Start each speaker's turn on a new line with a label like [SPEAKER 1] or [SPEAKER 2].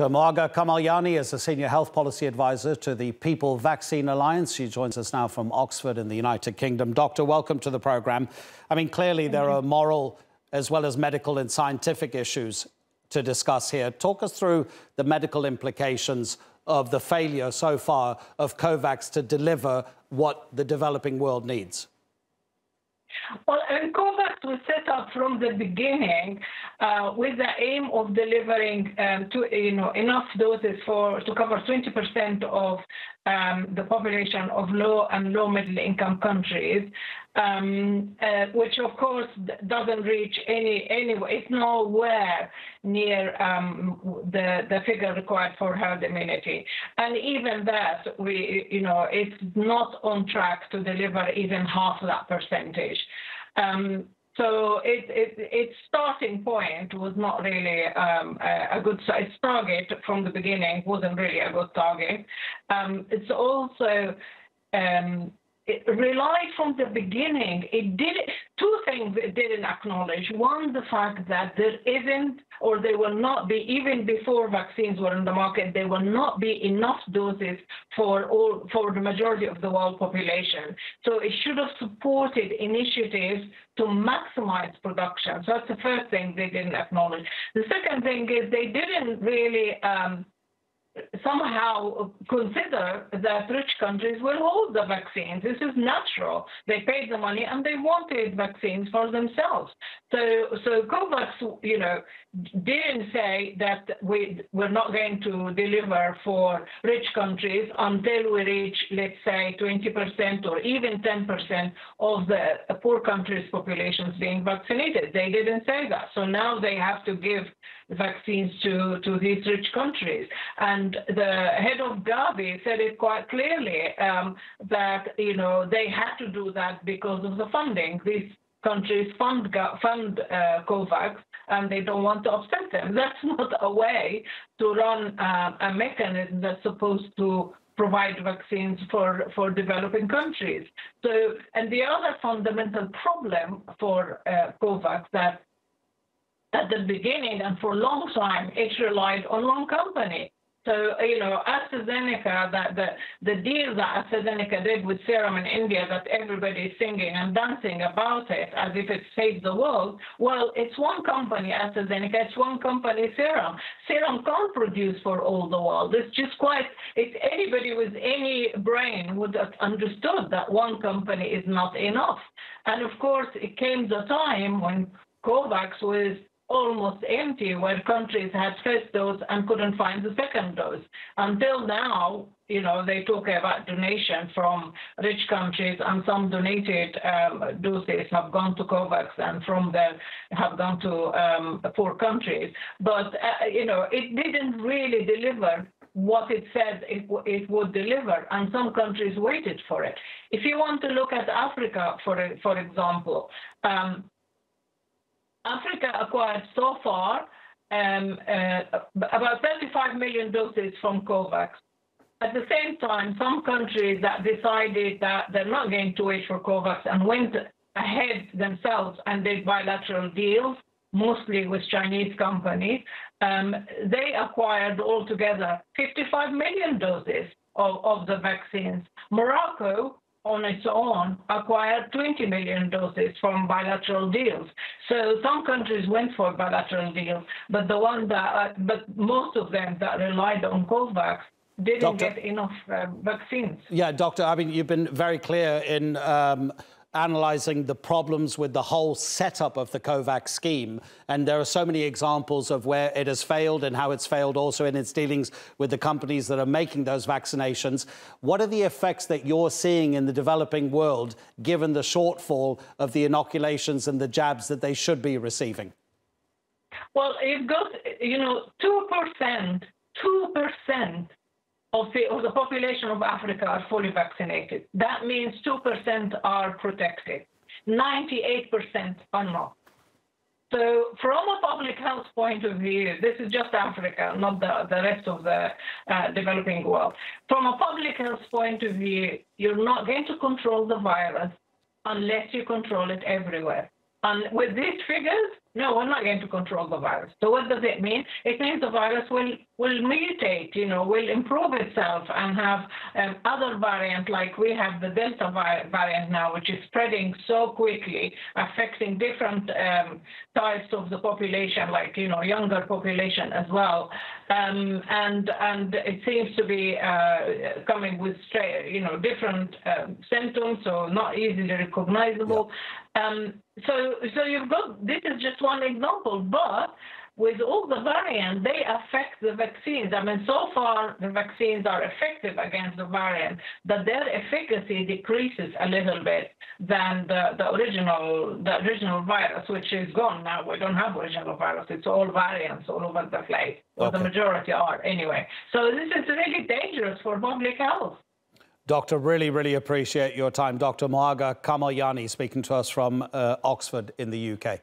[SPEAKER 1] Mohga Kamal-Yanni is a senior health policy advisor to the People Vaccine Alliance. She joins us now from Oxford in the United Kingdom. Doctor, welcome to the programme. I mean, clearly there are moral as well as medical and scientific issues to discuss here. Talk us through the medical implications of the failure so far of Covax to deliver what the developing world needs.
[SPEAKER 2] Well, Covax was set up from the beginning with the aim of delivering enough doses to cover 20% of the population of low and low middle income countries, which of course doesn't reach it's nowhere near the figure required for herd immunity, and even that it's not on track to deliver even half that percentage. So its starting point was not really a good its target from the beginning wasn't really a good target. It's also it relied from the beginning. It did two things it didn't acknowledge. One, the fact that there isn't, or there will not be, even before vaccines were in the market, there will not be enough doses for the majority of the world population. So it should have supported initiatives to maximize production. So that's the first thing they didn't acknowledge. The second thing is they didn't really somehow consider that rich countries will hold the vaccines. This is natural. They paid the money and they wanted vaccines for themselves. So Covax, didn't say that we're not going to deliver for rich countries until we reach, let's say, 20% or even 10% of the poor countries' populations being vaccinated. They didn't say that. So now they have to give vaccines to these rich countries. And the head of Gavi said it quite clearly that they had to do that because of the funding. These countries fund Covax, and they don't want to upset them. That's not a way to run a mechanism that's supposed to provide vaccines for developing countries. So, and the other fundamental problem for Covax that at the beginning and for a long time, it relied on one company. So, AstraZeneca, the deal that AstraZeneca did with Serum in India, that everybody's singing and dancing about it as if it saved the world, well, it's one company, AstraZeneca, it's one company, Serum. Serum can't produce for all the world. It's just anybody with any brain would have understood that one company is not enough. And of course, it came the time when Covax was almost empty, where countries had first dose and couldn't find the second dose. Until now, they talk about donation from rich countries, and some donated doses have gone to Covax, and from there have gone to poor countries. But it didn't really deliver what it said it would deliver, and some countries waited for it. If you want to look at Africa, for example, Africa acquired so far about 35 million doses from Covax. At the same time, some countries that decided that they're not going to wait for Covax and went ahead themselves and did bilateral deals, mostly with Chinese companies, they acquired altogether 55 million doses of the vaccines. Morocco, on its own, acquired 20 million doses from bilateral deals. So some countries went for bilateral deals, but but most of them that relied on Covax didn't get enough vaccines.
[SPEAKER 1] Yeah, Doctor, I mean, you've been very clear in analysing the problems with the whole setup of the Covax scheme. And there are so many examples of where it has failed and how it's failed also in its dealings with the companies that are making those vaccinations. What are the effects that you're seeing in the developing world, given the shortfall of the inoculations and the jabs that they should be receiving?
[SPEAKER 2] Well, it goes, 2% of the population of Africa are fully vaccinated. That means 2% are protected. 98% are not. So from a public health point of view, this is just Africa, not the rest of the developing world. From a public health point of view, you're not going to control the virus unless you control it everywhere. And with these figures, No, we're not going to control the virus. So what does it mean? It means the virus will mutate, will improve itself and have other variants, like we have the Delta variant now, which is spreading so quickly, affecting different types of the population, like, younger population as well. And it seems to be coming with, different symptoms, so not easily recognizable. Yeah. So you've got, this is just one example, but with all the variants, they affect the vaccines. I mean, so far the vaccines are effective against the variant, but their efficacy decreases a little bit than the original virus, which is gone now. We don't have original virus. It's all variants all over the place, or the majority are anyway. So this is really dangerous for public health.
[SPEAKER 1] Doctor, really appreciate your time. Dr. Mohga Kamal-Yanni speaking to us from Oxford in the UK.